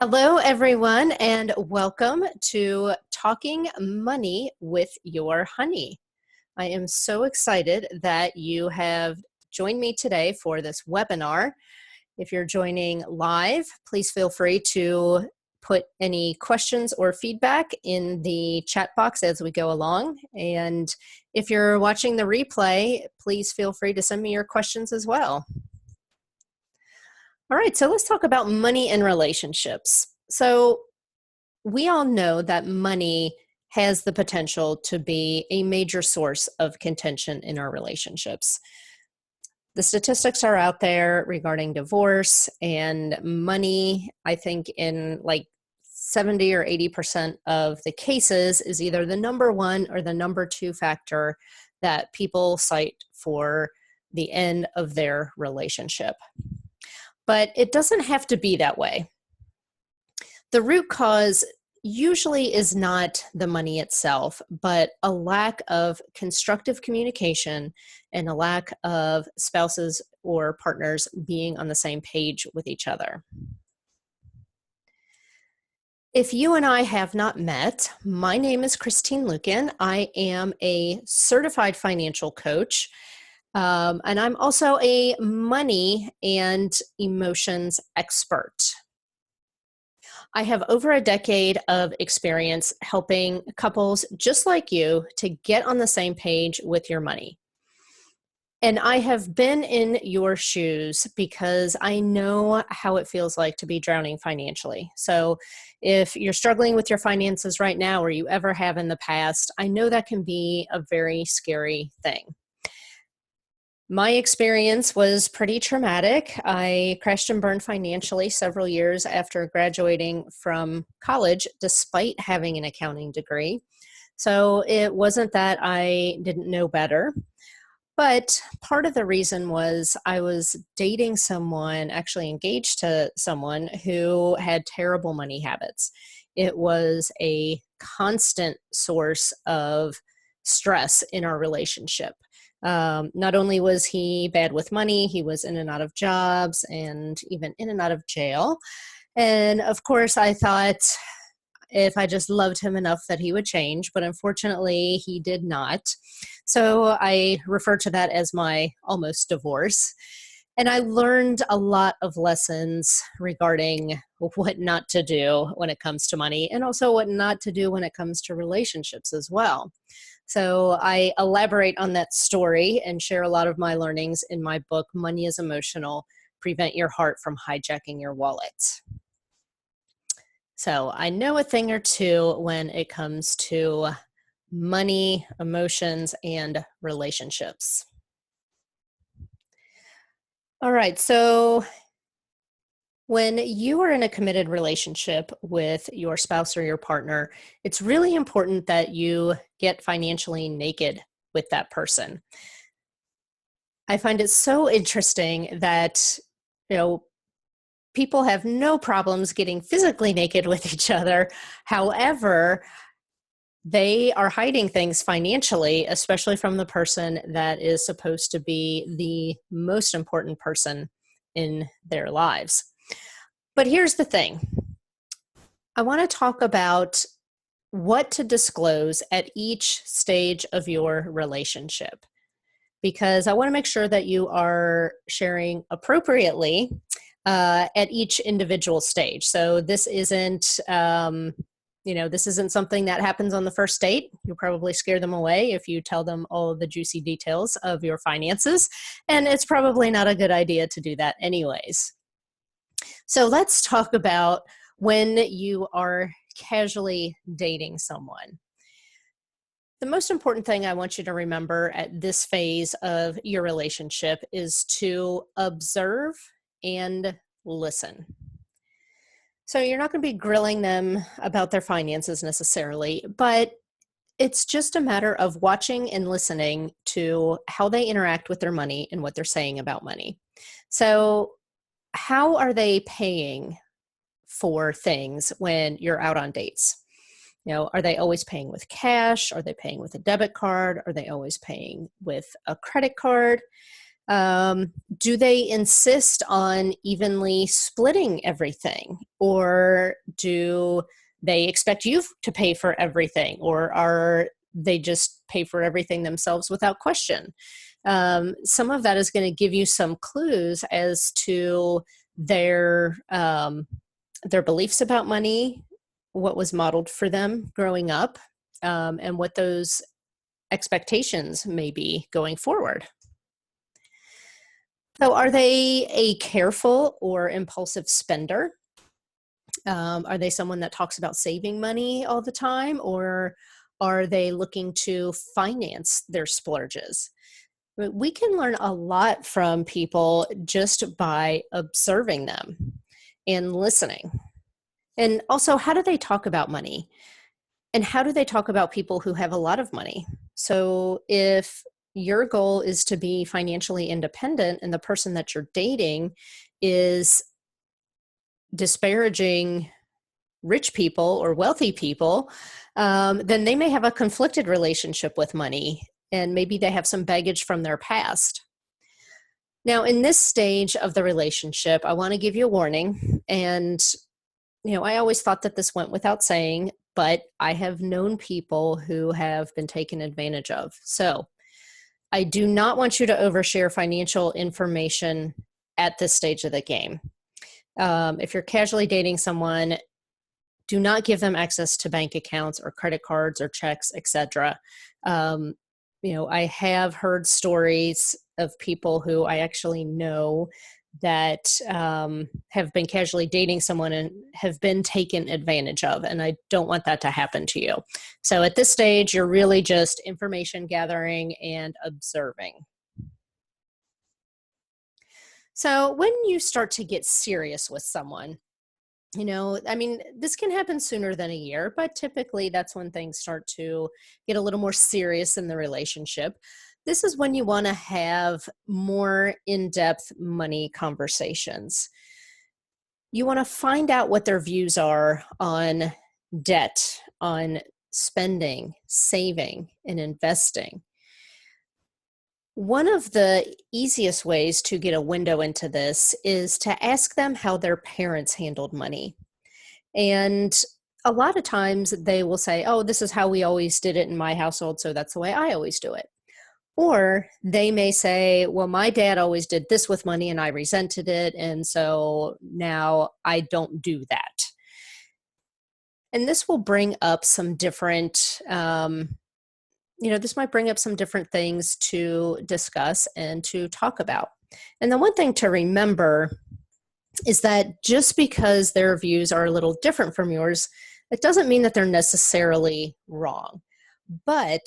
Hello, everyone, and welcome to Talking Money with Your Honey. I am so excited that you have joined me today for this webinar. If you're joining live, please feel free to put any questions or feedback in the chat box as we go along. And if you're watching the replay, please feel free to send me your questions as well. All right, so let's talk about money and relationships. So we all know that money has the potential to be a major source of contention in our relationships. The statistics are out there regarding divorce and money. I think in like 70 or 80% of the cases is either the number one or the number two factor that people cite for the end of their relationship. But it doesn't have to be that way. The root cause usually is not the money itself, but a lack of constructive communication and a lack of spouses or partners being on the same page with each other. If you and I have not met, my name is Christine Lucan. I am a certified financial coach, and I'm also a money and emotions expert. I have over a decade of experience helping couples just like you to get on the same page with your money. And I have been in your shoes because I know how it feels like to be drowning financially. So if you're struggling with your finances right now, or you ever have in the past, I know that can be a very scary thing. My experience was pretty traumatic. I crashed and burned financially several years after graduating from college, despite having an accounting degree. So it wasn't that I didn't know better, but part of the reason was I was dating someone, actually engaged to someone who had terrible money habits. It was a constant source of stress in our relationship. Not only was he bad with money, he was in and out of jobs and even in and out of jail. And of course, I thought if I just loved him enough that he would change, but unfortunately, he did not. So I refer to that as my almost divorce. And I learned a lot of lessons regarding what not to do when it comes to money, and also what not to do when it comes to relationships as well. So I elaborate on that story and share a lot of my learnings in my book, Money is Emotional: Prevent Your Heart from Hijacking Your Wallet. So I know a thing or two when it comes to money, emotions, and relationships. All right, so when you are in a committed relationship with your spouse or your partner, it's really important that you get financially naked with that person. I find it so interesting that, people have no problems getting physically naked with each other. However, they are hiding things financially, especially from the person that is supposed to be the most important person in their lives. But here's the thing. I want to talk about what to disclose at each stage of your relationship, because I want to make sure that you are sharing appropriately at each individual stage. So this isn't, this isn't something that happens on the first date. You'll probably scare them away if you tell them all the juicy details of your finances, and it's probably not a good idea to do that anyways. So let's talk about when you are casually dating someone. The most important thing I want you to remember at this phase of your relationship is to observe and listen. So you're not going to be grilling them about their finances necessarily, but it's just a matter of watching and listening to how they interact with their money and what they're saying about money. So how are they paying for things when you're out on dates? Are they always paying with cash? Are they paying with a debit card? Are they always paying with a credit card? Do they insist on evenly splitting everything? Or do they expect you to pay for everything? Or are they just pay for everything themselves without question? Some of that is going to give you some clues as to their beliefs about money, what was modeled for them growing up, and what those expectations may be going forward. So, are they a careful or impulsive spender? Are they someone that talks about saving money all the time, or are they looking to finance their splurges? We can learn a lot from people just by observing them and listening. And also, how do they talk about money? And how do they talk about people who have a lot of money? So, if your goal is to be financially independent and the person that you're dating is disparaging rich people or wealthy people, then they may have a conflicted relationship with money, and maybe they have some baggage from their past. Now, in this stage of the relationship, I want to give you a warning. And, I always thought that this went without saying, but I have known people who have been taken advantage of. So I do not want you to overshare financial information at this stage of the game. If you're casually dating someone, do not give them access to bank accounts or credit cards or checks, etc. I have heard stories of people who I actually know that have been casually dating someone and have been taken advantage of, and I don't want that to happen to you. So at this stage, you're really just information gathering and observing. So when you start to get serious with someone, this can happen sooner than a year, but typically that's when things start to get a little more serious in the relationship. This is when you want to have more in-depth money conversations. You want to find out what their views are on debt, on spending, saving, and investing. One of the easiest ways to get a window into this is to ask them how their parents handled money. And a lot of times they will say, oh, this is how we always did it in my household, so that's the way I always do it. Or they may say, well, my dad always did this with money and I resented it, and so now I don't do that. And this will bring up some different this might bring up some different things to discuss and to talk about. And the one thing to remember is that just because their views are a little different from yours, it doesn't mean that they're necessarily wrong. But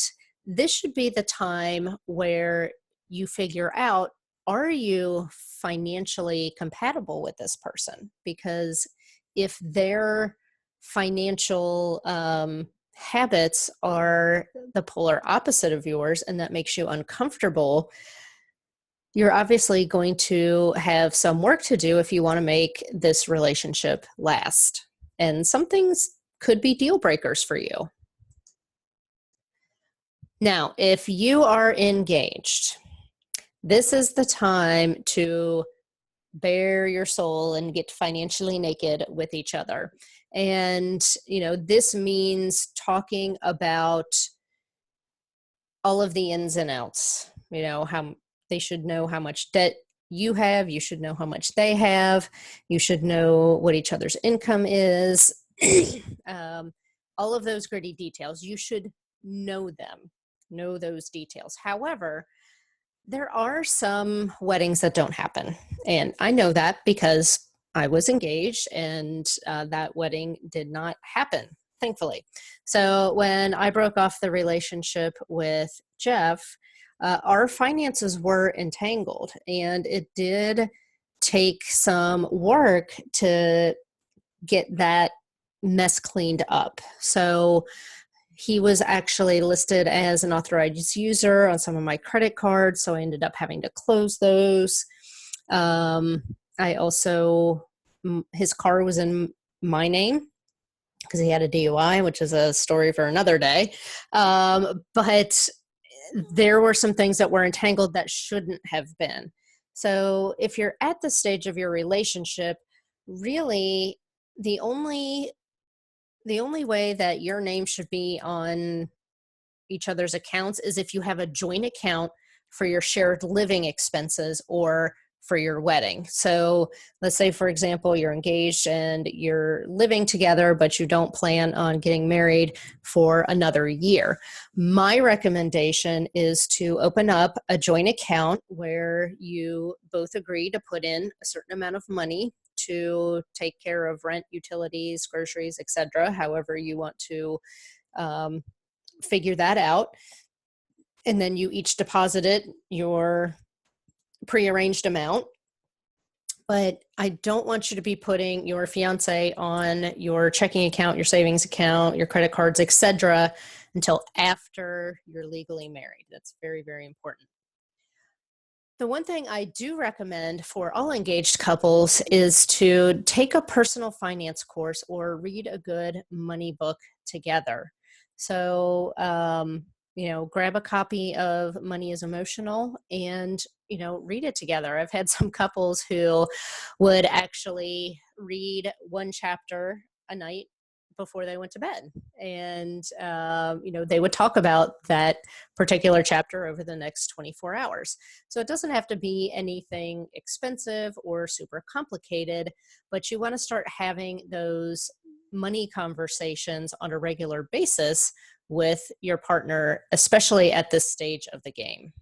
this should be the time where you figure out, are you financially compatible with this person? Because if their financial habits are the polar opposite of yours and that makes you uncomfortable, you're obviously going to have some work to do if you want to make this relationship last. And some things could be deal breakers for you. Now, if you are engaged, this is the time to bare your soul and get financially naked with each other. And, this means talking about all of the ins and outs, how they should know how much debt you have, you should know how much they have, you should know what each other's income is, all of those gritty details. You should know those details. However, there are some weddings that don't happen. And I know that because I was engaged and that wedding did not happen, thankfully. So when I broke off the relationship with Jeff, our finances were entangled, and it did take some work to get that mess cleaned up. So he was actually listed as an authorized user on some of my credit cards, so I ended up having to close those. I also, his car was in my name because he had a DUI, which is a story for another day. But there were some things that were entangled that shouldn't have been. So if you're at the stage of your relationship, really the only the only way that your name should be on each other's accounts is if you have a joint account for your shared living expenses or for your wedding. So let's say, for example, you're engaged and you're living together, but you don't plan on getting married for another year. My recommendation is to open up a joint account where you both agree to put in a certain amount of money to take care of rent, utilities, groceries, etc., however you want to um, figure that out. And then you each deposited your prearranged amount. But I don't want you to be putting your fiance on your checking account, your savings account, your credit cards, etc., until after you're legally married. That's very, very important. The one thing I do recommend for all engaged couples is to take a personal finance course or read a good money book together. So, grab a copy of Money is Emotional and, read it together. I've had some couples who would actually read one chapter a night before they went to bed. And, they would talk about that particular chapter over the next 24 hours. So it doesn't have to be anything expensive or super complicated, but you want to start having those money conversations on a regular basis with your partner, especially at this stage of the game.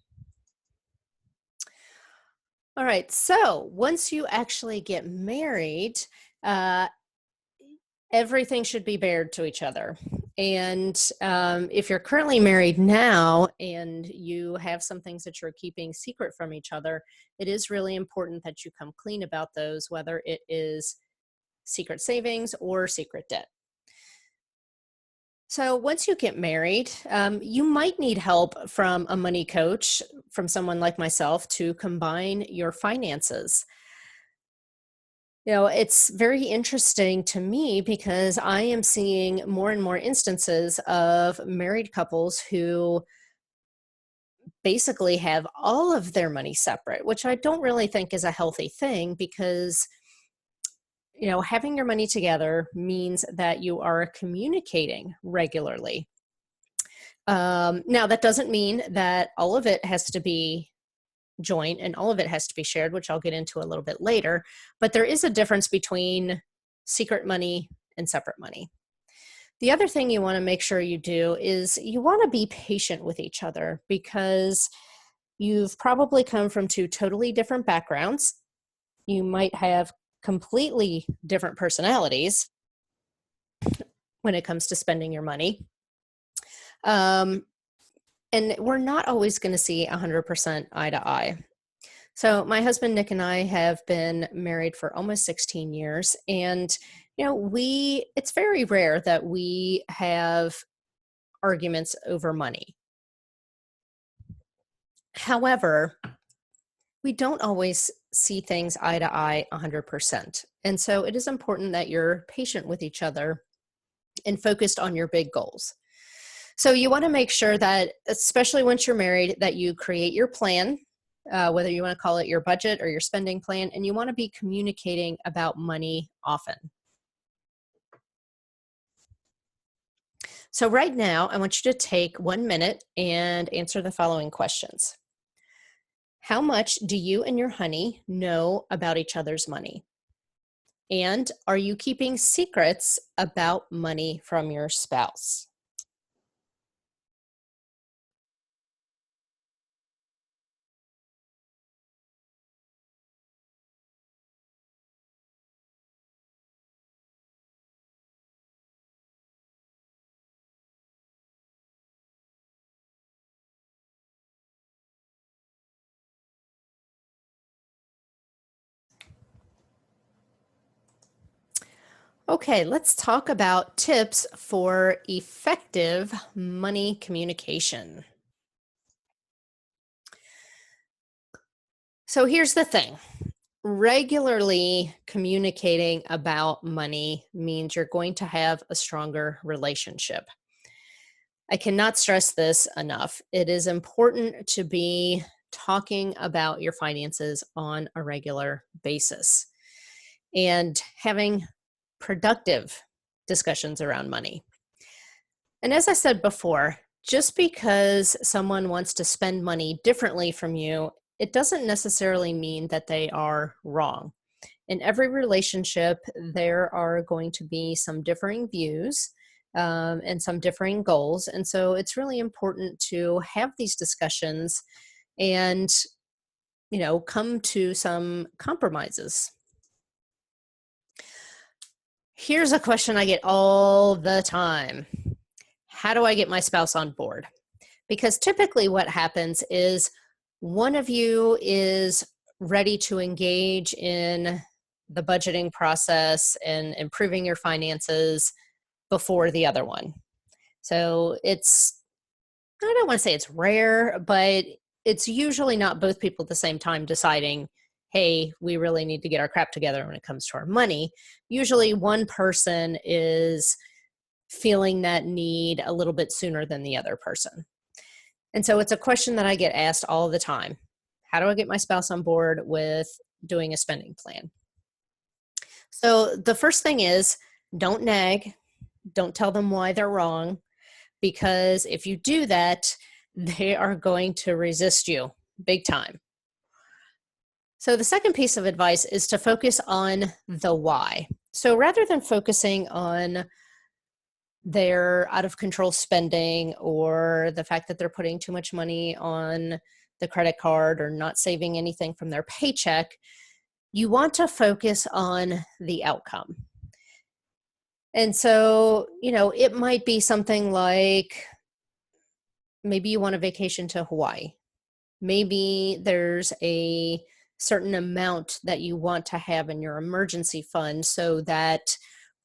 All right, so once you actually get married, uh, everything should be bared to each other. And if you're currently married now and you have some things that you're keeping secret from each other, it is really important that you come clean about those, whether it is secret savings or secret debt. So once you get married, you might need help from a money coach, from someone like myself, to combine your finances. It's very interesting to me because I am seeing more and more instances of married couples who basically have all of their money separate, which I don't really think is a healthy thing because, having your money together means that you are communicating regularly. Now, that doesn't mean that all of it has to be joint and all of it has to be shared, which I'll get into a little bit later. But there is a difference between secret money and separate money. The other thing you want to make sure you do is you want to be patient with each other because you've probably come from two totally different backgrounds. You might have completely different personalities when it comes to spending your money. And we're not always going to see 100% eye to eye. So my husband, Nick, and I have been married for almost 16 years. And, it's very rare that we have arguments over money. However, we don't always see things eye to eye 100%. And so it is important that you're patient with each other and focused on your big goals. So you want to make sure that, especially once you're married, that you create your plan, whether you want to call it your budget or your spending plan, and you want to be communicating about money often. So right now, I want you to take 1 minute and answer the following questions. How much do you and your honey know about each other's money? And are you keeping secrets about money from your spouse? Okay, let's talk about tips for effective money communication. So here's the thing. Regularly communicating about money means you're going to have a stronger relationship. I cannot stress this enough. It is important to be talking about your finances on a regular basis and having productive discussions around money. And as I said before, just because someone wants to spend money differently from you, it doesn't necessarily mean that they are wrong. In every relationship, there are going to be some differing views and some differing goals. And so it's really important to have these discussions and, come to some compromises. Here's a question I get all the time. How do I get my spouse on board? Because typically what happens is one of you is ready to engage in the budgeting process and improving your finances before the other one. So I don't want to say it's rare, but it's usually not both people at the same time deciding, hey, we really need to get our crap together when it comes to our money. Usually one person is feeling that need a little bit sooner than the other person. And so it's a question that I get asked all the time. How do I get my spouse on board with doing a spending plan? So the first thing is, don't nag. Don't tell them why they're wrong, because if you do that, they are going to resist you big time. So the second piece of advice is to focus on the why. So rather than focusing on their out of control spending or the fact that they're putting too much money on the credit card or not saving anything from their paycheck, you want to focus on the outcome. And so, it might be something like maybe you want a vacation to Hawaii. Maybe there's a certain amount that you want to have in your emergency fund so that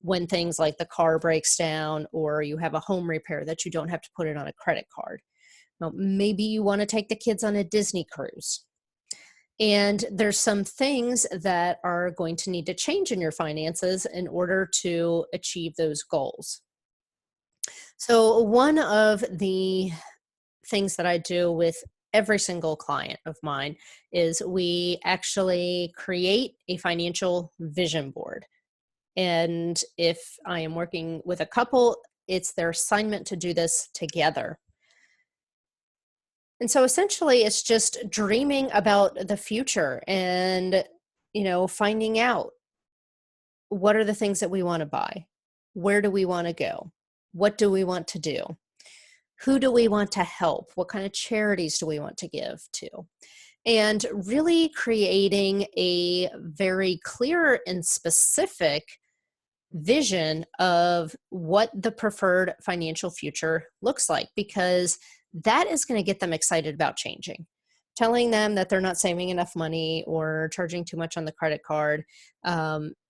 when things like the car breaks down or you have a home repair, that you don't have to put it on a credit card. Now, maybe you want to take the kids on a Disney cruise. And there's some things that are going to need to change in your finances in order to achieve those goals. So one of the things that I do with every single client of mine is we actually create a financial vision board. And if I am working with a couple, it's their assignment to do this together. And so essentially it's just dreaming about the future and, finding out what are the things that we want to buy? Where do we want to go? What do we want to do? Who do we want to help? What kind of charities do we want to give to? And really creating a very clear and specific vision of what the preferred financial future looks like, because that is going to get them excited about changing. Telling them that they're not saving enough money or charging too much on the credit card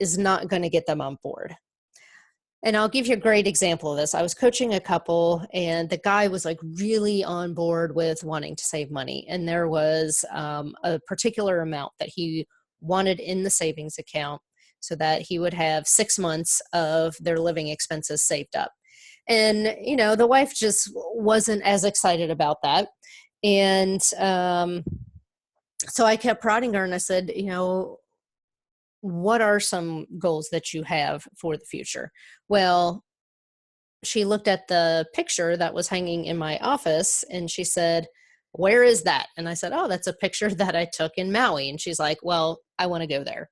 is not going to get them on board. And I'll give you a great example of this. I was coaching a couple and the guy was like really on board with wanting to save money. And there was a particular amount that he wanted in the savings account so that he would have 6 months of their living expenses saved up. And, the wife just wasn't as excited about that. And so I kept prodding her and I said, what are some goals that you have for the future? Well, she looked at the picture that was hanging in my office and she said, where is that? And I said, oh, that's a picture that I took in Maui. And she's like, well, I want to go there.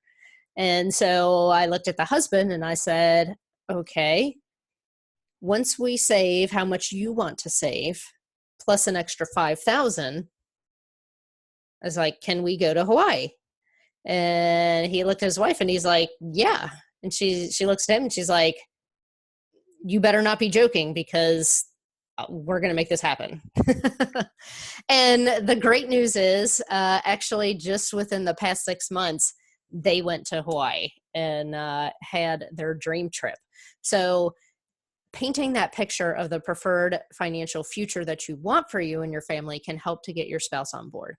And so I looked at the husband and I said, okay, once we save how much you want to save, plus an extra 5,000, I was like, can we go to Hawaii? And he looked at his wife and he's like, yeah. And she looks at him and she's like, you better not be joking because we're going to make this happen. And the great news is actually just within the past 6 months, they went to Hawaii and had their dream trip. So painting that picture of the preferred financial future that you want for you and your family can help to get your spouse on board.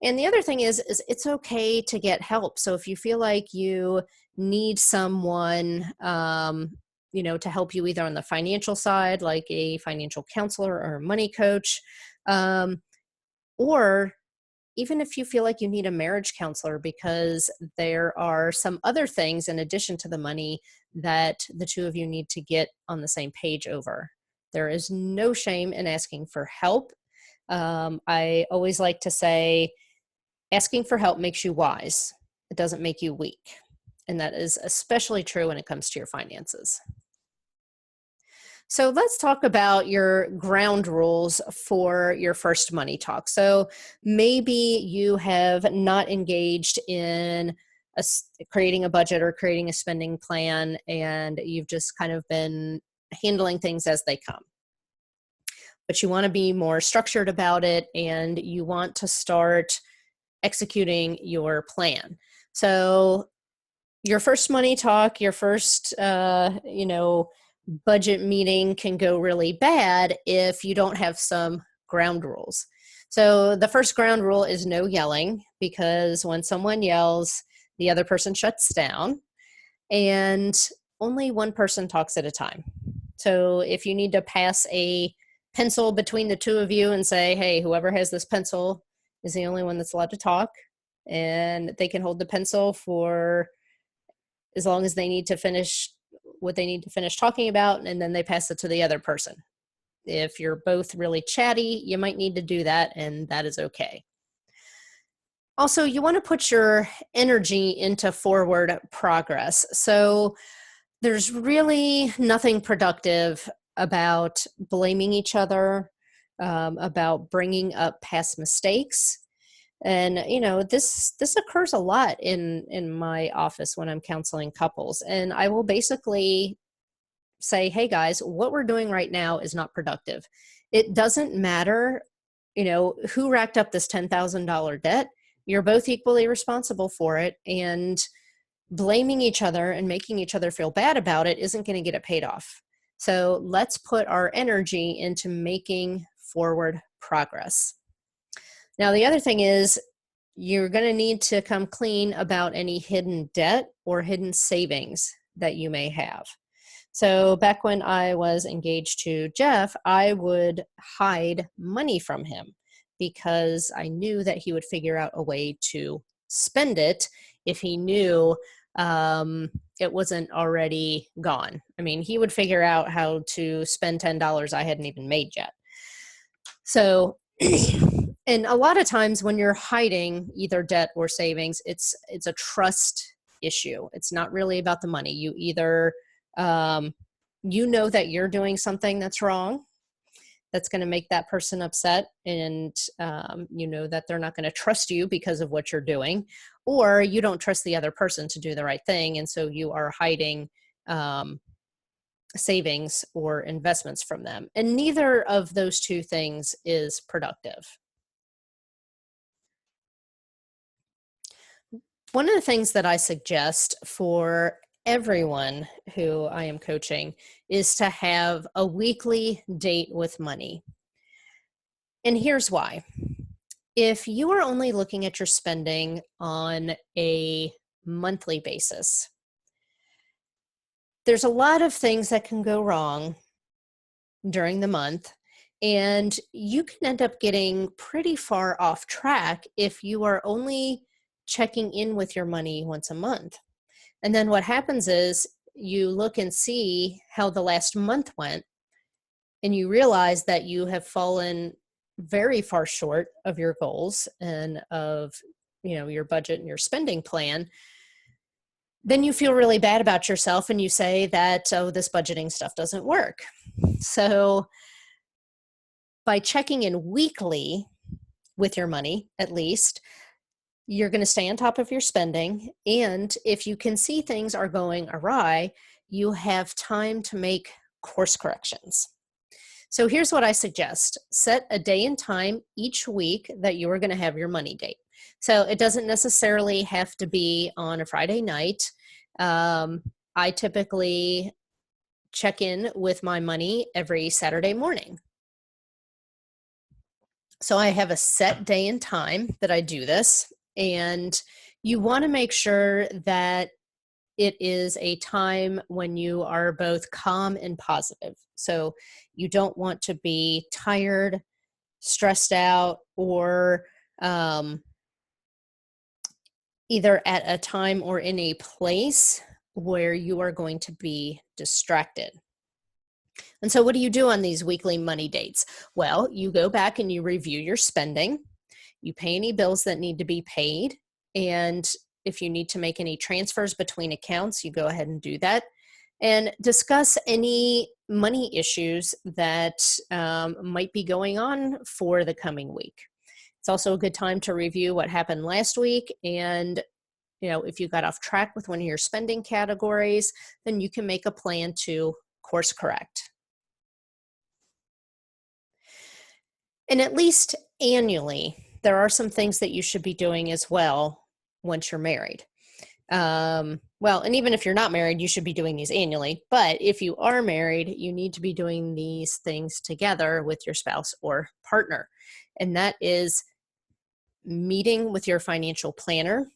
And the other thing is it's okay to get help. So if you feel like you need someone, to help you either on the financial side, like a financial counselor or a money coach, or even if you feel like you need a marriage counselor, because there are some other things in addition to the money that the two of you need to get on the same page over. There is no shame in asking for help. I always like to say, asking for help makes you wise. It doesn't make you weak. And that is especially true when it comes to your finances. So let's talk about your ground rules for your first money talk. So maybe you have not engaged in creating a budget or creating a spending plan, and you've just kind of been handling things as they come. But you want to be more structured about it, and you want to start executing your plan. So your first money talk, your first, budget meeting can go really bad if you don't have some ground rules. So the first ground rule is no yelling, because when someone yells, the other person shuts down, and only one person talks at a time. So if you need to pass a pencil between the two of you and say, hey, whoever has this pencil is the only one that's allowed to talk, and they can hold the pencil for as long as they need to finish what they need to finish talking about, and then they pass it to the other person. If you're both really chatty, you might need to do that, and that is okay. Also, you want to put your energy into forward progress. So there's really nothing productive about blaming each other, about bringing up past mistakes. And this occurs a lot in my office when I'm counseling couples, and I will basically say, hey guys, what we're doing right now is not productive. It doesn't matter who racked up this $10,000 debt. You're both equally responsible for it, and blaming each other and making each other feel bad about it isn't going to get it paid off. So let's put our energy into making forward progress. Now, the other thing is, you're going to need to come clean about any hidden debt or hidden savings that you may have. So back when I was engaged to Jeff, I would hide money from him because I knew that he would figure out a way to spend it if he knew it wasn't already gone. I mean, he would figure out how to spend $10 I hadn't even made yet. So and a lot of times when you're hiding either debt or savings, it's a trust issue. It's not really about the money. You either, that you're doing something that's wrong, that's going to make that person upset, and that they're not going to trust you because of what you're doing, or you don't trust the other person to do the right thing, and so you are hiding savings or investments from them. And neither of those two things is productive. One of the things that I suggest for everyone who I am coaching is to have a weekly date with money. And here's why. If you are only looking at your spending on a monthly basis, there's a lot of things that can go wrong during the month, and you can end up getting pretty far off track if you are only checking in with your money once a month. And then what happens is you look and see how the last month went, and you realize that you have fallen very far short of your goals and of your budget and your spending plan. Then you feel really bad about yourself, and you say that, oh, this budgeting stuff doesn't work. So by checking in weekly with your money, at least, you're going to stay on top of your spending. And if you can see things are going awry, you have time to make course corrections. So here's what I suggest. Set a day and time each week that you are going to have your money date. So it doesn't necessarily have to be on a Friday night. I typically check in with my money every Saturday morning. So I have a set day and time that I do this. And you want to make sure that it is a time when you are both calm and positive. So you don't want to be tired, stressed out, or um, either at a time or in a place where you are going to be distracted. And so, what do you do on these weekly money dates? Well, you go back and you review your spending, you pay any bills that need to be paid, and if you need to make any transfers between accounts, you go ahead and do that. And discuss any money issues that might be going on for the coming week. It's also a good time to review what happened last week, and if you got off track with one of your spending categories, then you can make a plan to course correct. And at least annually, there are some things that you should be doing as well once you're married. Well, and even if you're not married, you should be doing these annually. But if you are married, you need to be doing these things together with your spouse or partner. And that is meeting with your financial planner.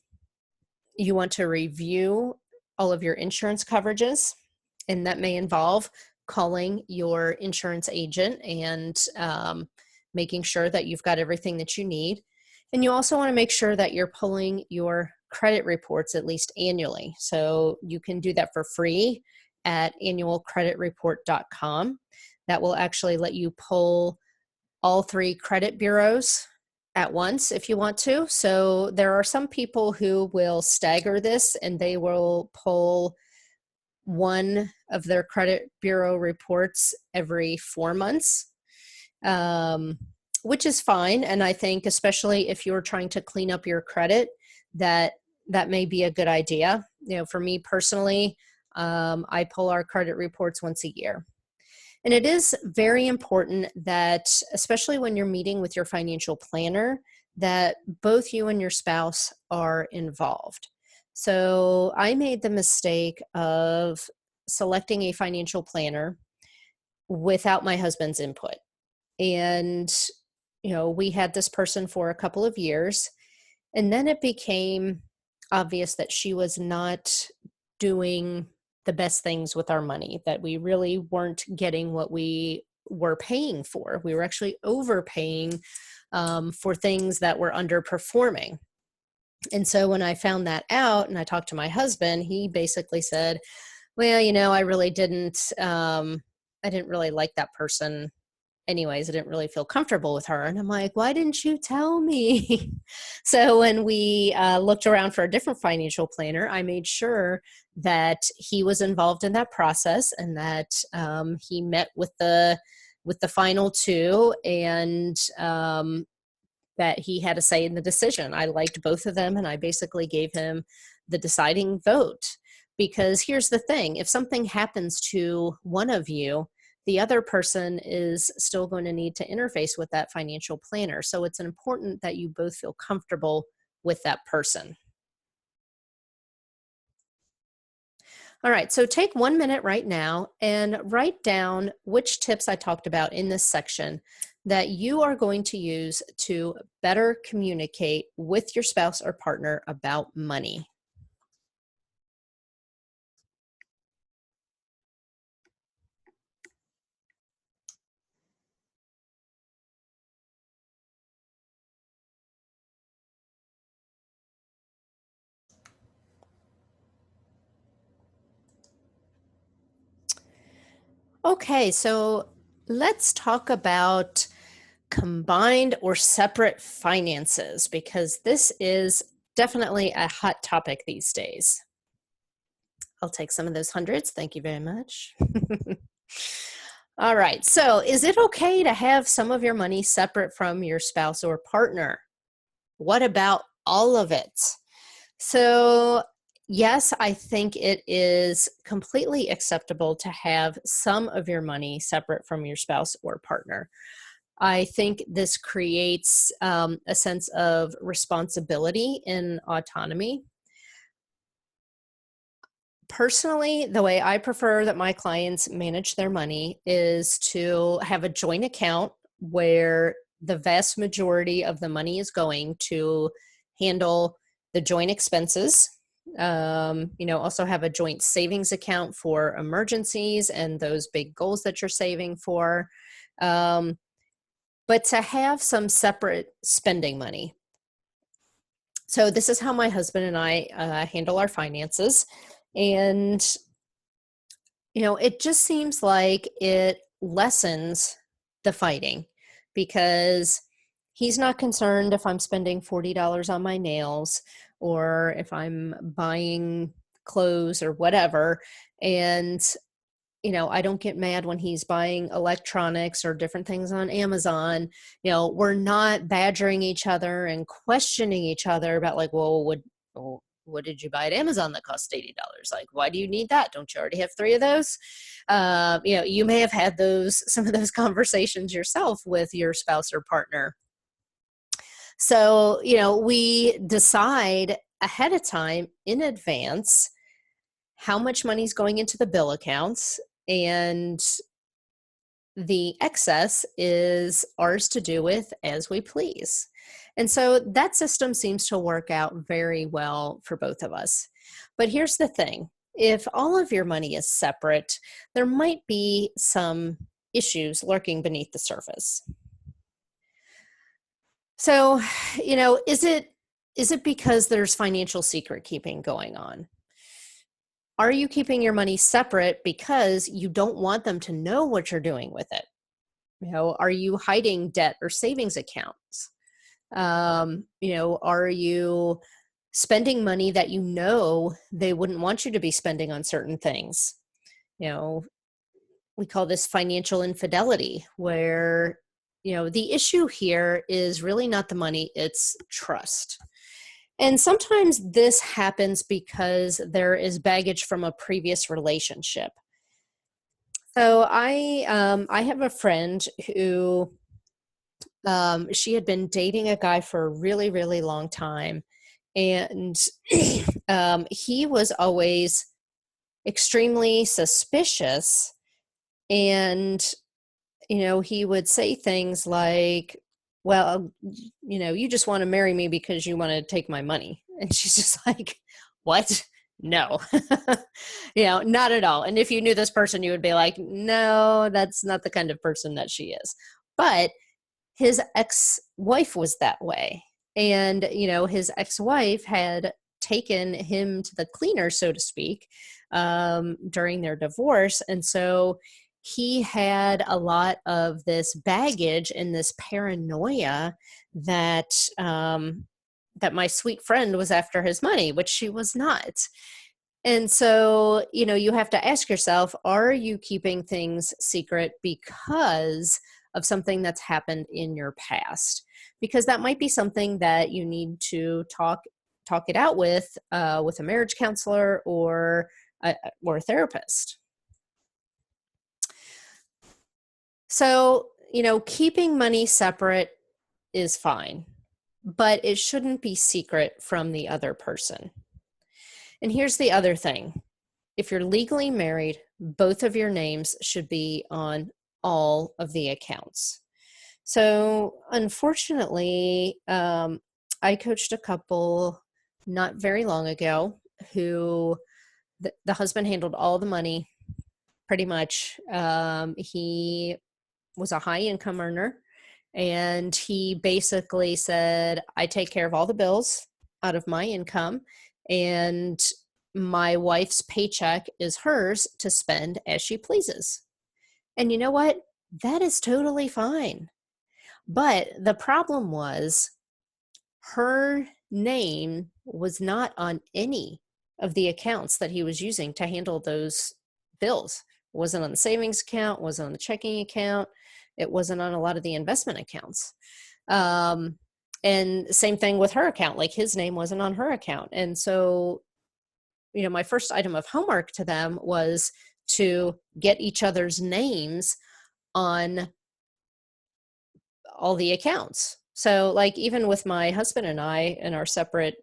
You want to review all of your insurance coverages, and that may involve calling your insurance agent and making sure that you've got everything that you need. And you also want to make sure that you're pulling your credit reports at least annually. So you can do that for free at annualcreditreport.com. That will actually let you pull all 3 credit bureaus at once if you want to. So there are some people who will stagger this and they will pull one of their credit bureau reports every 4 months, which is fine. And I think especially if you're trying to clean up your credit, that may be a good idea. For me personally, I pull our credit reports once a year. And it is very important that, especially when you're meeting with your financial planner, that both you and your spouse are involved. So I made the mistake of selecting a financial planner without my husband's input. And, we had this person for a couple of years, and then it became obvious that she was not doing the best things with our money, that we really weren't getting what we were paying for. We were actually overpaying for things that were underperforming. And so when I found that out and I talked to my husband, he basically said, well, I really I didn't really like that person anyways. I didn't really feel comfortable with her. And I'm like, why didn't you tell me? So when we looked around for a different financial planner, I made sure that he was involved in that process and that he met with the final 2 and that he had a say in the decision. I liked both of them, and I basically gave him the deciding vote. Because here's the thing, if something happens to one of you, the other person is still going to need to interface with that financial planner. So it's important that you both feel comfortable with that person. All right, so take 1 minute right now and write down which tips I talked about in this section that you are going to use to better communicate with your spouse or partner about money. Okay, so let's talk about combined or separate finances, because this is definitely a hot topic these days. I'll take some of those hundreds. Thank you very much. All right. So, is it okay to have some of your money separate from your spouse or partner? What about all of it? So, yes, I think it is completely acceptable to have some of your money separate from your spouse or partner. I think this creates a sense of responsibility and autonomy. Personally, the way I prefer that my clients manage their money is to have a joint account where the vast majority of the money is going to handle the joint expenses. Also have a joint savings account for emergencies and those big goals that you're saving for. But to have some separate spending money. So this is how my husband and I handle our finances. And, it just seems like it lessens the fighting because he's not concerned if I'm spending $40 on my nails or if I'm buying clothes or whatever. And I don't get mad when he's buying electronics or different things on Amazon. We're not badgering each other and questioning each other about like, well, what did you buy at Amazon that cost $80? Like, why do you need that? Don't you already have three of those? You may have had some of those conversations yourself with your spouse or partner. So, we decide ahead of time in advance how much money is going into the bill accounts, and the excess is ours to do with as we please. And so that system seems to work out very well for both of us. But here's the thing. If all of your money is separate, there might be some issues lurking beneath the surface. So, is it because there's financial secret keeping going on? Are you keeping your money separate because you don't want them to know what you're doing with it? Are you hiding debt or savings accounts? Are you spending money that they wouldn't want you to be spending on certain things? We call this financial infidelity, where, the issue here is really not the money, it's trust. And sometimes this happens because there is baggage from a previous relationship. So I have a friend who she had been dating a guy for a really, really long time. And he was always extremely suspicious. And, he would say things like, well, you just want to marry me because you want to take my money. And she's just like, what? No, not at all. And if you knew this person, you would be like, no, that's not the kind of person that she is. But his ex-wife was that way. And, his ex-wife had taken him to the cleaner, so to speak, during their divorce. And so he had a lot of this baggage and this paranoia that that my sweet friend was after his money, which she was not. And so, you have to ask yourself, are you keeping things secret because of something that's happened in your past? Because that might be something that you need to talk it out with a marriage counselor or a therapist. So, keeping money separate is fine, but it shouldn't be secret from the other person. And here's the other thing. If you're legally married, both of your names should be on all of the accounts. So unfortunately, I coached a couple not very long ago who the husband handled all the money pretty much. He was a high income earner, and he basically said, I take care of all the bills out of my income, and my wife's paycheck is hers to spend as she pleases. And you know what? That is totally fine. But the problem was her name was not on any of the accounts that he was using to handle those bills. It wasn't on the savings account, wasn't on the checking account. It wasn't on a lot of the investment accounts. And same thing with her account, like his name wasn't on her account. And so, my first item of homework to them was to get each other's names on all the accounts. So like even with my husband and I and our separate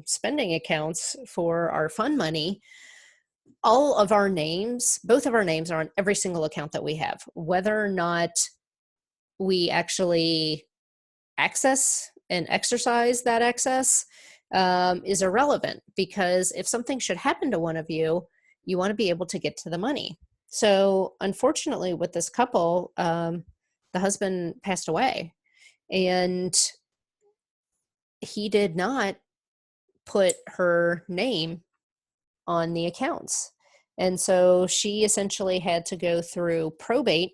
spending accounts for our fund money, all of our names, both of our names are on every single account that we have. Whether or not we actually access and exercise that access is irrelevant, because if something should happen to one of you, you want to be able to get to the money. So unfortunately with this couple, the husband passed away, and he did not put her name on the accounts. And so she essentially had to go through probate,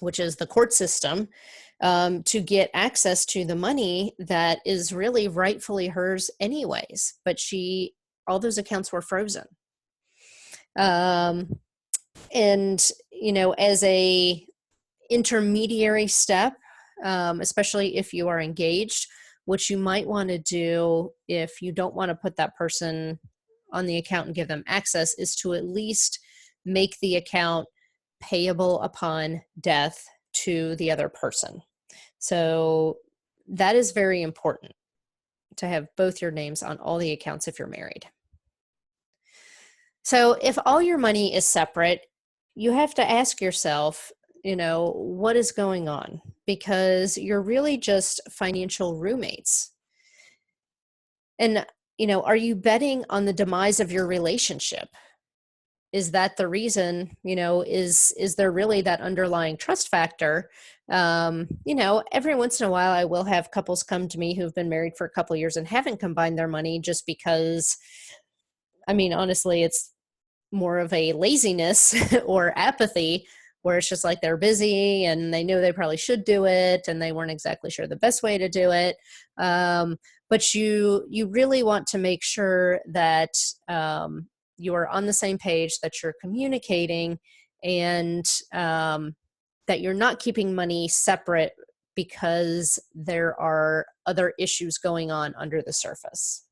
which is the court system, to get access to the money that is really rightfully hers anyways. But all those accounts were frozen. Um, and, as a intermediary step, especially if you are engaged, what you might want to do if you don't want to put that person on the account and give them access is to at least make the account payable upon death to the other person. So that is very important, to have both your names on all the accounts if you're married. So if all your money is separate, you have to ask yourself, what is going on? Because you're really just financial roommates. And, are you betting on the demise of your relationship? Is that the reason? Is there really that underlying trust factor? Every once in a while I will have couples come to me who've been married for a couple of years and haven't combined their money just because, honestly, it's more of a laziness or apathy, where it's just like they're busy and they know they probably should do it and they weren't exactly sure the best way to do it. But you really want to make sure that you are on the same page, that you're communicating, and that you're not keeping money separate because there are other issues going on under the surface.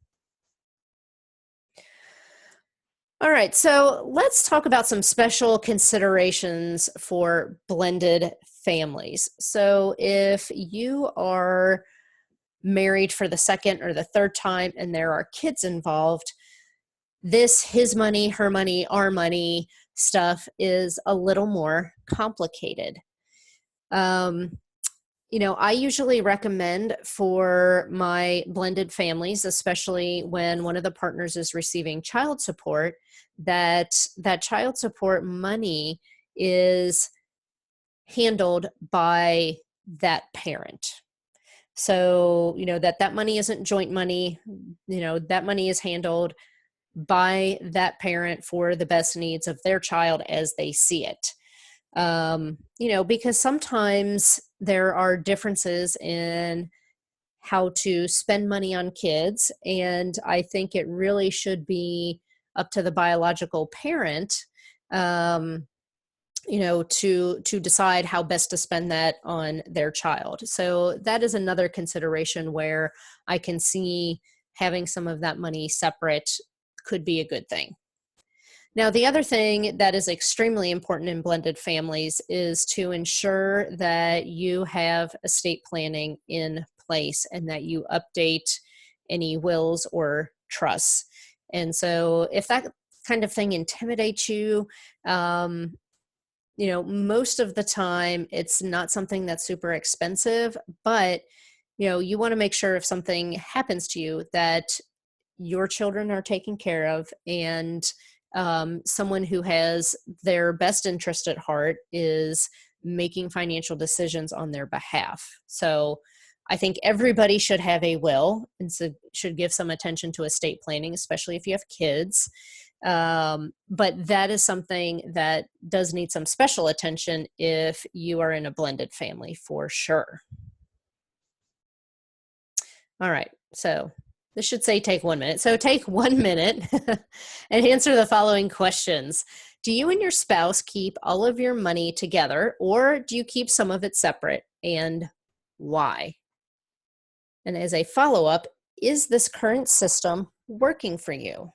All right, so let's talk about some special considerations for blended families. So if you are married for the second or the third time and there are kids involved, this his money, her money, our money stuff is a little more complicated. I usually recommend for my blended families, especially when one of the partners is receiving child support, that child support money is handled by that parent. So, that money isn't joint money, that money is handled by that parent for the best needs of their child as they see it. Because sometimes there are differences in how to spend money on kids. And I think it really should be up to the biological parent, to decide how best to spend that on their child. So that is another consideration where I can see having some of that money separate could be a good thing. Now, the other thing that is extremely important in blended families is to ensure that you have estate planning in place and that you update any wills or trusts. And so if that kind of thing intimidates you, most of the time it's not something that's super expensive, but you want to make sure if something happens to you that your children are taken care of, and someone who has their best interest at heart is making financial decisions on their behalf. So I think everybody should have a will, and so should give some attention to estate planning, especially if you have kids. But that is something that does need some special attention if you are in a blended family, for sure. All right. So this should say take 1 minute. So take 1 minute and answer the following questions. Do you and your spouse keep all of your money together, or do you keep some of it separate, and why? And as a follow-up, is this current system working for you?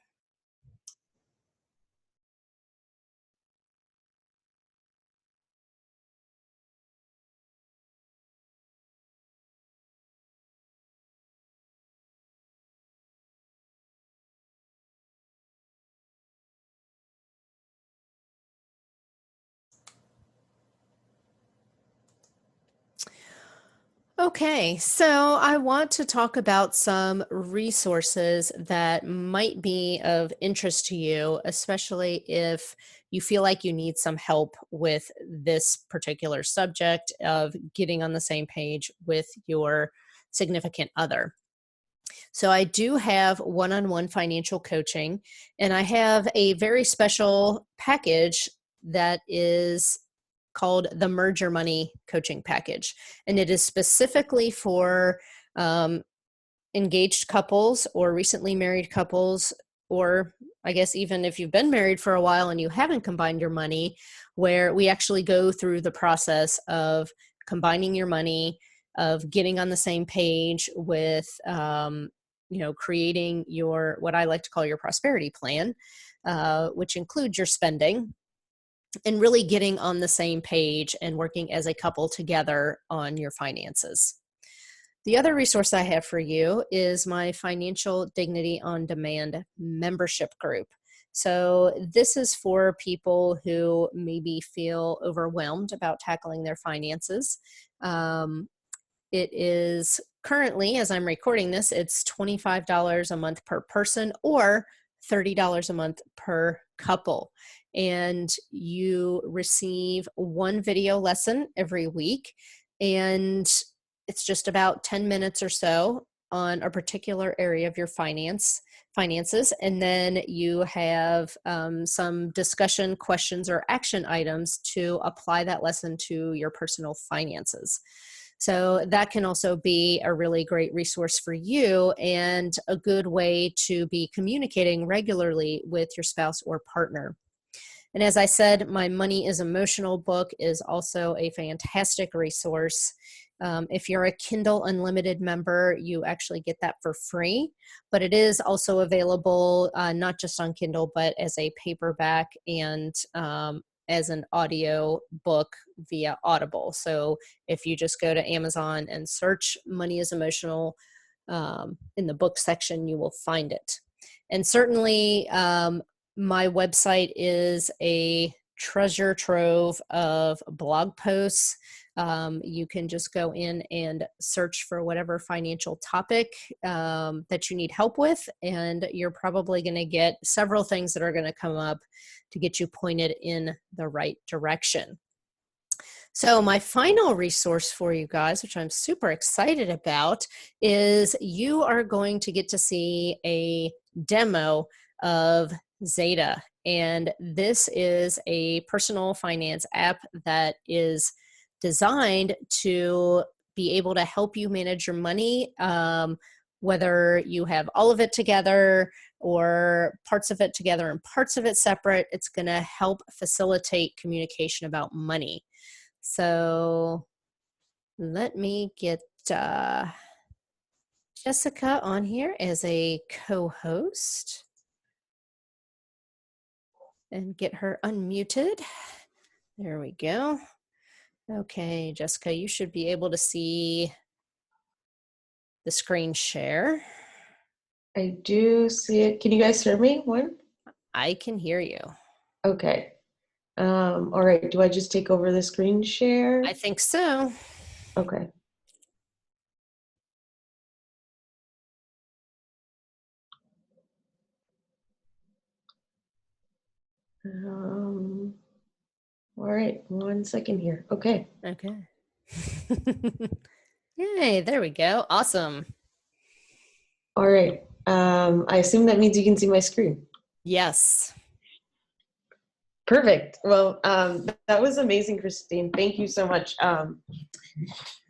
Okay, so I want to talk about some resources that might be of interest to you, especially if you feel like you need some help with this particular subject of getting on the same page with your significant other. So I do have one-on-one financial coaching, and I have a very special package that is called the Merge Your Money Coaching Package. And it is specifically for engaged couples or recently married couples, or I guess even if you've been married for a while and you haven't combined your money, where we actually go through the process of combining your money, of getting on the same page with, creating your, what I like to call your prosperity plan, which includes your spending, and really getting on the same page and working as a couple together on your finances. The other resource I have for you is my Financial Dignity on Demand membership group. So this is for people who maybe feel overwhelmed about tackling their finances. It is currently, as I'm recording this, it's $25 a month per person or $30 a month per couple. And you receive one video lesson every week. And it's just about 10 minutes or so on a particular area of your finances. And then you have some discussion questions or action items to apply that lesson to your personal finances. So that can also be a really great resource for you and a good way to be communicating regularly with your spouse or partner. And as I said, my Money is Emotional book is also a fantastic resource. If you're a Kindle Unlimited member, you actually get that for free, but it is also available not just on Kindle, but as a paperback and as an audio book via Audible. So if you just go to Amazon and search Money is Emotional in the book section, you will find it. And certainly my website is a treasure trove of blog posts. You can just go in and search for whatever financial topic that you need help with, and you're probably going to get several things that are going to come up to get you pointed in the right direction. So my final resource for you guys, which I'm super excited about, is you are going to get to see a demo of Zeta. And this is a personal finance app that is designed to be able to help you manage your money, whether you have all of it together or parts of it together and parts of it separate. It's going to help facilitate communication about money. So let me get Jessica on here as a co-host and get her unmuted. There we go. Okay, Jessica, you should be able to see the screen share. I do see it. Can you guys hear me? One? I can hear you. Okay. All right. Do I just take over the screen share? I think so. Okay. All right. 1 second here. Okay. Okay. Yay, there we go. Awesome. All right. I assume that means you can see my screen. Yes. Perfect. Well, that was amazing, Christine. Thank you so much.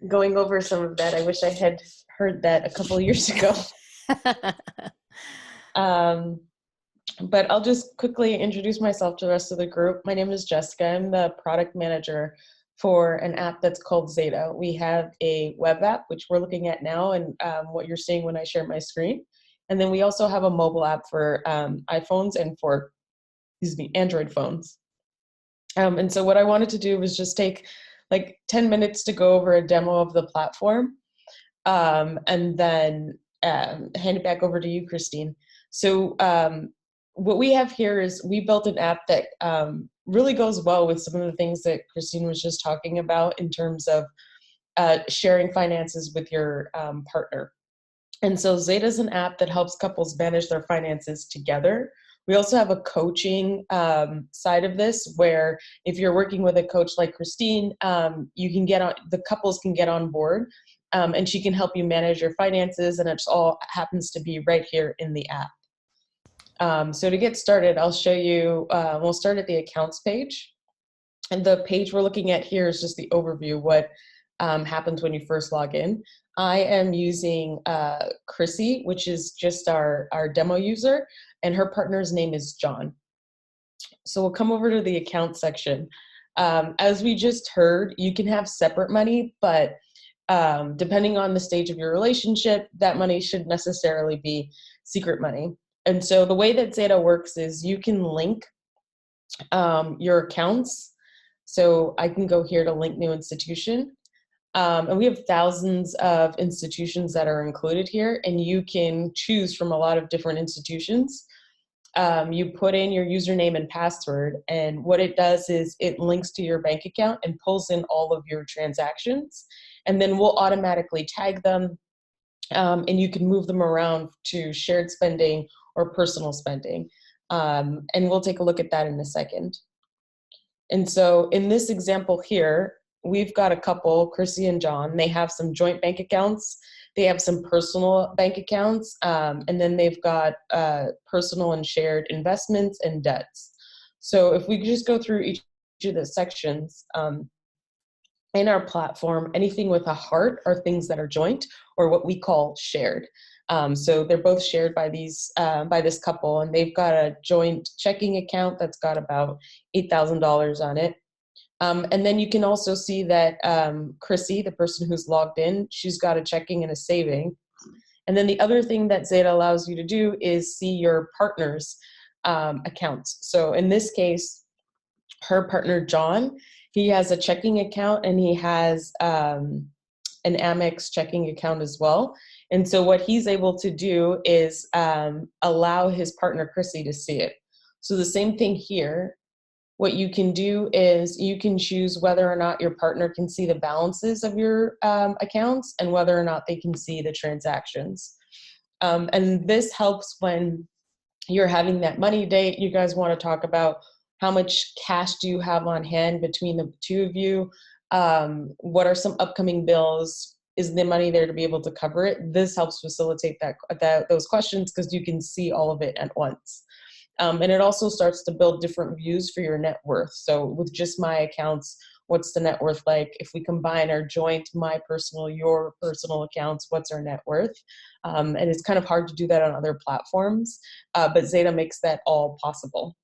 Going over some of that. I wish I had heard that a couple of years ago. But I'll just quickly introduce myself to the rest of the group. My name is Jessica. I'm the product manager for an app that's called Zeta. We have a web app, which we're looking at now, and what you're seeing when I share my screen. And then we also have a mobile app for iPhones and for, Android phones. And so what I wanted to do was just take like 10 minutes to go over a demo of the platform, and then hand it back over to you, Christine. So what we have here is we built an app that really goes well with some of the things that Christine was just talking about in terms of sharing finances with your partner. And so Zeta is an app that helps couples manage their finances together. We also have a coaching side of this, where if you're working with a coach like Christine, you can get on, the couples can get on board and she can help you manage your finances, and it all happens to be right here in the app. So to get started, I'll show you, we'll start at the accounts page. And the page we're looking at here is just the overview, what happens when you first log in. I am using Chrissy, which is just our demo user, and her partner's name is John. So we'll come over to the account section. As we just heard, you can have separate money, but depending on the stage of your relationship, that money shouldn't necessarily be secret money. And so the way that Zeta works is you can link your accounts. So I can go here to link new institution. And we have thousands of institutions that are included here, and you can choose from a lot of different institutions. You put in your username and password, and what it does is it links to your bank account and pulls in all of your transactions, and then we'll automatically tag them, and you can move them around to shared spending or personal spending. And we'll take a look at that in a second. And so in this example here, we've got a couple, Chrissy and John. They have some joint bank accounts. They have some personal bank accounts, and then they've got personal and shared investments and debts. So if we could just go through each of the sections, in our platform, anything with a heart are things that are joint or what we call shared. So they're both shared by by this couple, and they've got a joint checking account that's got about $8,000 on it. And then you can also see that Chrissy, the person who's logged in, she's got a checking and a saving. And then the other thing that Zeta allows you to do is see your partner's accounts. So in this case, her partner, John, he has a checking account, and he has an Amex checking account as well. And so what he's able to do is allow his partner, Chrissy, to see it. So the same thing here. What you can do is you can choose whether or not your partner can see the balances of your accounts and whether or not they can see the transactions. And this helps when you're having that money date. You guys want to talk about how much cash do you have on hand between the two of you? What are some upcoming bills? Is the money there to be able to cover it? This helps facilitate those questions because you can see all of it at once. And it also starts to build different views for your net worth. So with just my accounts, what's the net worth like? If we combine our joint, my personal, your personal accounts, what's our net worth? And it's kind of hard to do that on other platforms, but Zeta makes that all possible.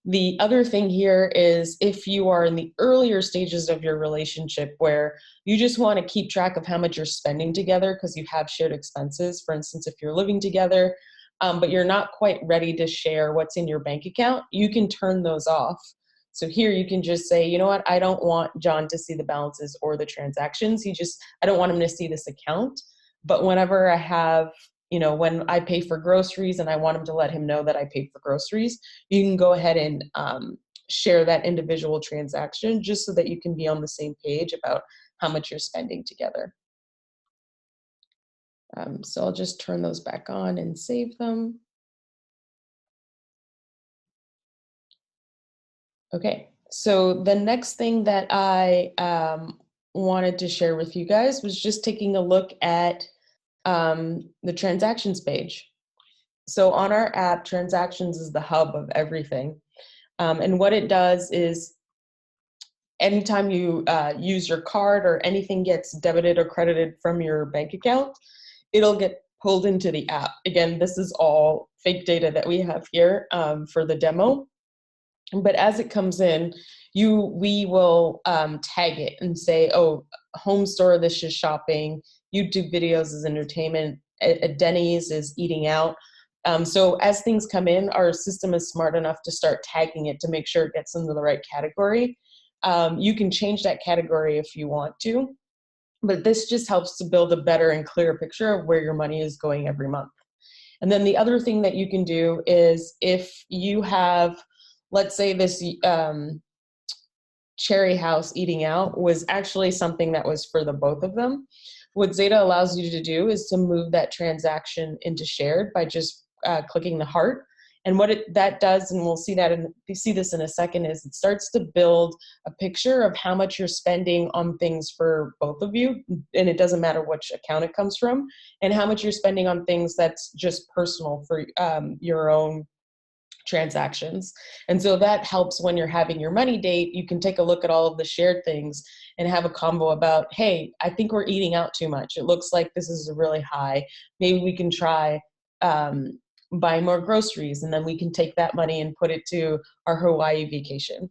The other thing here is if you are in the earlier stages of your relationship where you just want to keep track of how much you're spending together because you have shared expenses, for instance, if you're living together, but you're not quite ready to share what's in your bank account, you can turn those off. So here you can just say, you know what, I don't want John to see the balances or the transactions. I don't want him to see this account. But whenever I have, when I pay for groceries and I want him to let him know that I paid for groceries, you can go ahead and share that individual transaction just so that you can be on the same page about how much you're spending together. So I'll just turn those back on and save them. Okay, so the next thing that I wanted to share with you guys was just taking a look at the transactions page. So on our app, transactions is the hub of everything. And what it does is anytime you use your card or anything gets debited or credited from your bank account, it'll get pulled into the app. Again, this is all fake data that we have here for the demo. But as it comes in, we will tag it and say, oh, home store, this is shopping, YouTube videos is entertainment, Denny's is eating out. So as things come in, our system is smart enough to start tagging it to make sure it gets into the right category. You can change that category if you want to, but this just helps to build a better and clearer picture of where your money is going every month. And then the other thing that you can do is if you have, let's say this Cherry House eating out was actually something that was for the both of them, what Zeta allows you to do is to move that transaction into shared by just clicking the heart. And what that does, and we'll see that, and you see this in a second, is it starts to build a picture of how much you're spending on things for both of you, and it doesn't matter which account it comes from, and how much you're spending on things that's just personal for your own transactions. And so that helps when you're having your money date. You can take a look at all of the shared things and have a combo about, hey, I think we're eating out too much. It looks like this is really high. Maybe we can try buying more groceries, and then we can take that money and put it to our Hawaii vacation.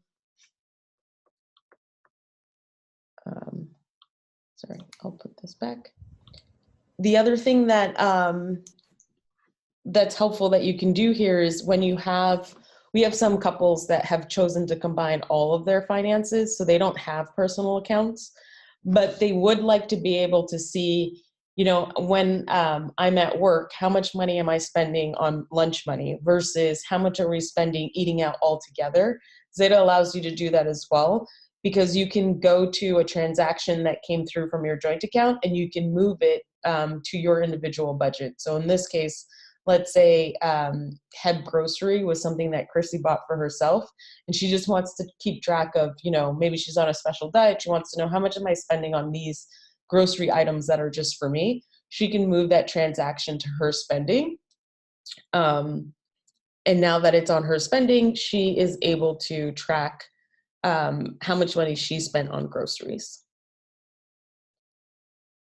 Sorry, I'll put this back. The other thing that that's helpful that you can do here is when we have some couples that have chosen to combine all of their finances, so they don't have personal accounts, but they would like to be able to see, when I'm at work, how much money am I spending on lunch money versus how much are we spending eating out altogether. Zeta allows you to do that as well, because you can go to a transaction that came through from your joint account and you can move it to your individual budget. So in this case, let's say Head Grocery was something that Chrissy bought for herself, and she just wants to keep track of, maybe she's on a special diet. She wants to know, how much am I spending on these grocery items that are just for me? She can move that transaction to her spending. And now that it's on her spending, she is able to track how much money she spent on groceries.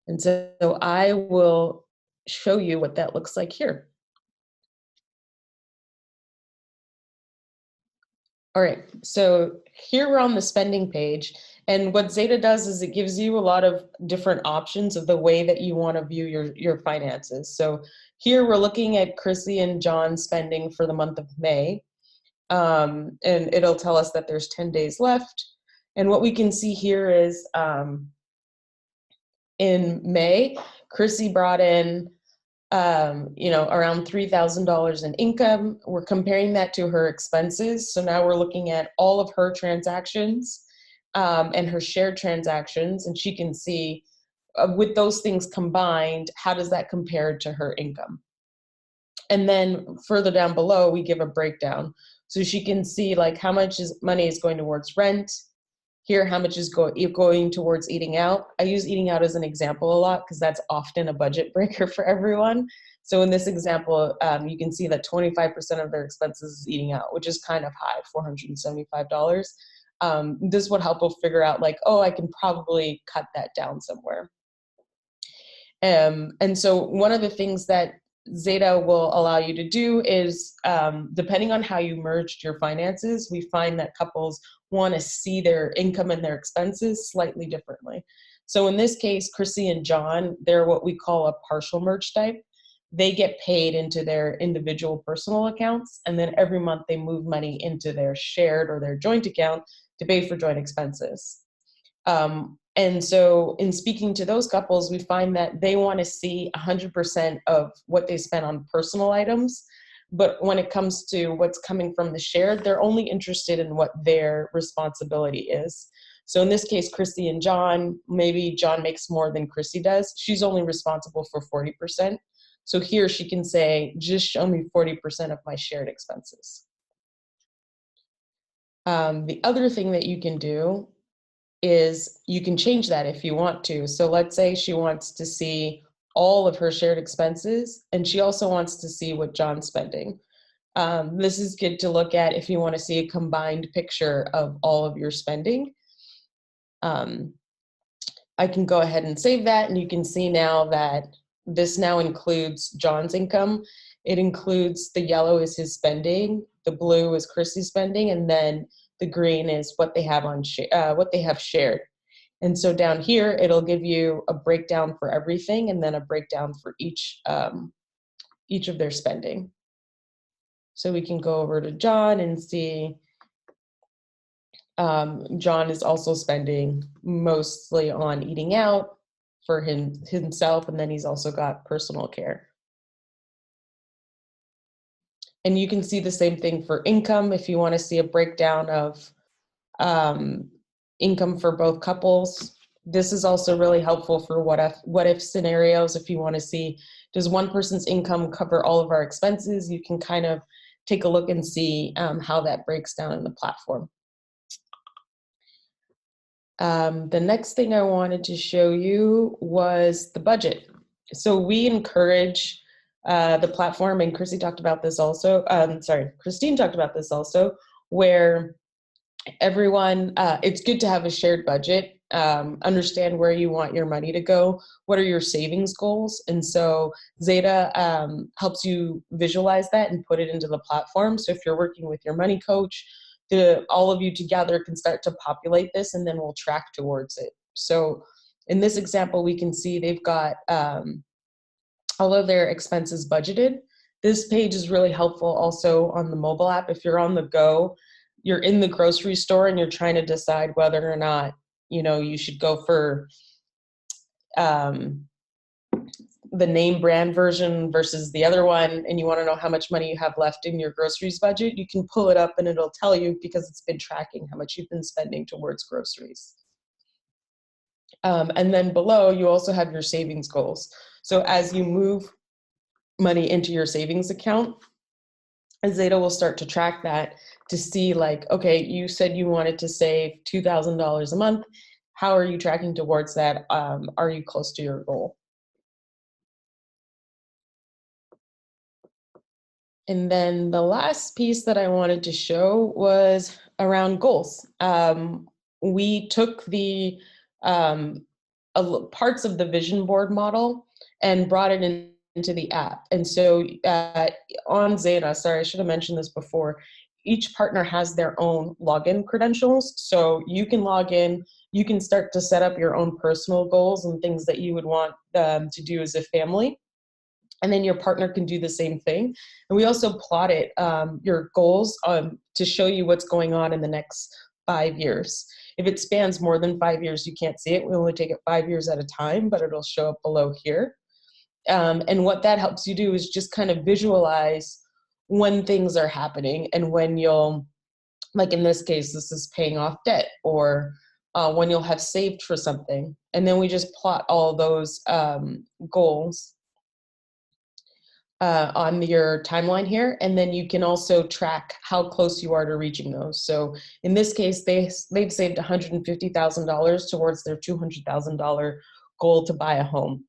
And so I will show you what that looks like here. All right, so here we're on the spending page, and what Zeta does is it gives you a lot of different options of the way that you want to view your finances. So here we're looking at Chrissy and John's spending for the month of May, and it'll tell us that there's 10 days left. And what we can see here is in May, Chrissy brought in around $3,000 in income. We're comparing that to her expenses. So now we're looking at all of her transactions and her shared transactions, and she can see with those things combined, how does that compare to her income? And then further down below, we give a breakdown. So she can see like how much money is going towards rent. Here, how much is going towards eating out. I use eating out as an example a lot because that's often a budget breaker for everyone. So in this example, you can see that 25% of their expenses is eating out, which is kind of high, $475. This would help us figure out like, oh, I can probably cut that down somewhere. And so one of the things that Zeta will allow you to do is, depending on how you merged your finances, we find that couples want to see their income and their expenses slightly differently. So in this case, Chrissy and John, they're what we call a partial merge type. They get paid into their individual personal accounts, and then every month they move money into their shared or their joint account to pay for joint expenses. And so in speaking to those couples, we find that they want to see 100% of what they spend on personal items. But when it comes to what's coming from the shared, they're only interested in what their responsibility is. So in this case, Chrissy and John, maybe John makes more than Chrissy does. She's only responsible for 40%. So here she can say, just show me 40% of my shared expenses. The other thing that you can do is you can change that if you want to. So let's say she wants to see all of her shared expenses, and she also wants to see what John's spending. This is good to look at if you want to see a combined picture of all of your spending. I can go ahead and save that, and you can see now that this now includes John's income. It includes the yellow is his spending, the blue is Chrissy's spending, and then the green is what they have on what they have shared. And so down here, it'll give you a breakdown for everything, and then a breakdown for each of their spending. So we can go over to John and see John is also spending mostly on eating out for himself, and then he's also got personal care. And you can see the same thing for income if you want to see a breakdown of income for both couples. This is also really helpful for what if scenarios. If you want to see, does one person's income cover all of our expenses? You can kind of take a look and see how that breaks down in the platform. The next thing I wanted to show you was the budget. So we encourage the platform, and Christine talked about this also, where everyone, it's good to have a shared budget, understand where you want your money to go, what are your savings goals, and so Zeta helps you visualize that and put it into the platform. So if you're working with your money coach, all of you together can start to populate this, and then we'll track towards it. So in this example, we can see they've got all of their expenses budgeted. This page is really helpful also on the mobile app. If you're on the go, you're in the grocery store and you're trying to decide whether or not, you should go for the name brand version versus the other one, and you want to know how much money you have left in your groceries budget, you can pull it up and it'll tell you, because it's been tracking how much you've been spending towards groceries. And then below, you also have your savings goals. So as you move money into your savings account, Zeta will start to track that to see, like, okay, you said you wanted to save $2,000 a month. How are you tracking towards that? Are you close to your goal? And then the last piece that I wanted to show was around goals. We took the parts of the vision board model and brought it into the app. And so on Zeta, sorry, I should have mentioned this before, each partner has their own login credentials. So you can log in, you can start to set up your own personal goals and things that you would want to do as a family. And then your partner can do the same thing. And we also plotted your goals to show you what's going on in the next 5 years. If it spans more than 5 years, you can't see it. We only take it 5 years at a time, but it'll show up below here. And what that helps you do is just kind of visualize when things are happening and when you'll, like in this case, this is paying off debt, or when you'll have saved for something. And then we just plot all those goals on your timeline here, and then you can also track how close you are to reaching those. So in this case, they've saved $150,000 towards their $200,000 goal to buy a home.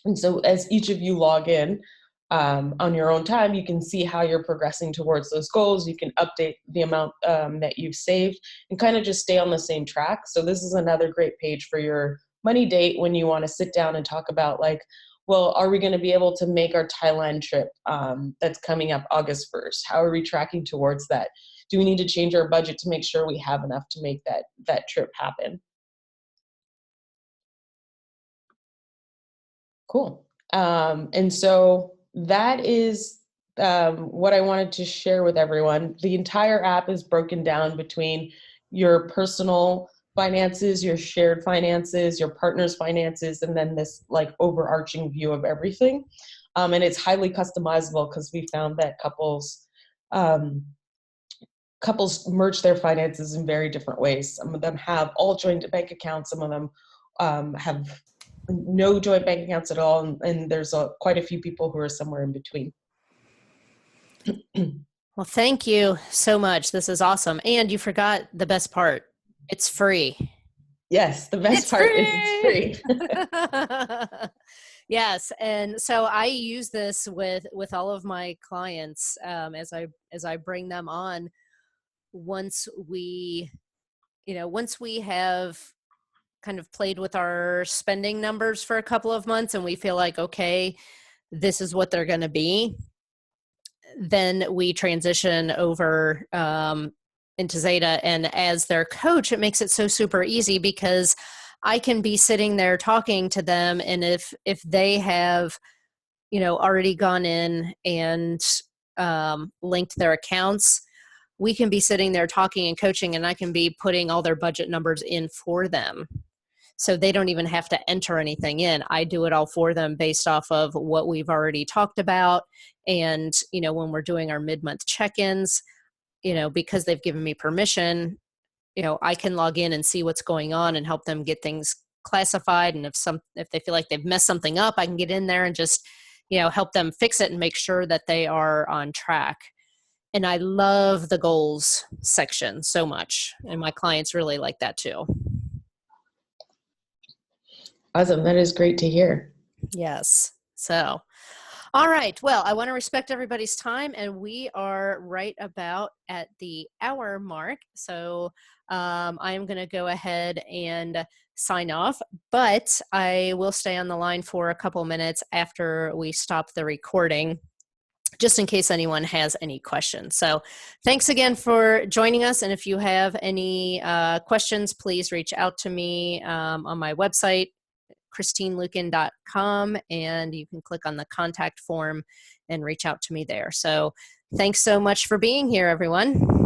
And so as each of you log in on your own time, you can see how you're progressing towards those goals. You can update the amount that you've saved and kind of just stay on the same track. So this is another great page for your money date when you want to sit down and talk about, like, well, are we going to be able to make our Thailand trip that's coming up August 1st? How are we tracking towards that? Do we need to change our budget to make sure we have enough to make that trip happen? Cool. And so that is what I wanted to share with everyone. The entire app is broken down between your personal finances, your shared finances, your partner's finances, and then this like overarching view of everything. And it's highly customizable because we found that couples merge their finances in very different ways. Some of them have all joint bank accounts. Some of them have no joint bank accounts at all. And there's quite a few people who are somewhere in between. Well, thank you so much. This is awesome. And you forgot the best part. It's free. Yes, the best part is it's free. Yes, and so I use this with all of my clients as I bring them on. Once we have kind of played with our spending numbers for a couple of months, and we feel like, okay, this is what they're going to be, then we transition over into Zeta. And as their coach, it makes it so super easy because I can be sitting there talking to them. And if they have, already gone in and linked their accounts, we can be sitting there talking and coaching, and I can be putting all their budget numbers in for them. So they don't even have to enter anything in. I do it all for them based off of what we've already talked about. And, when we're doing our mid-month check-ins, because they've given me permission, I can log in and see what's going on and help them get things classified. And if they feel like they've messed something up, I can get in there and just, help them fix it and make sure that they are on track. And I love the goals section so much. And my clients really like that too. Awesome. That is great to hear. Yes. So, all right. Well, I want to respect everybody's time, and we are right about at the hour mark. So I am going to go ahead and sign off, but I will stay on the line for a couple minutes after we stop the recording, just in case anyone has any questions. So thanks again for joining us. And if you have any questions, please reach out to me on my website, christinelucan.com, and you can click on the contact form and reach out to me there. So thanks so much for being here, everyone.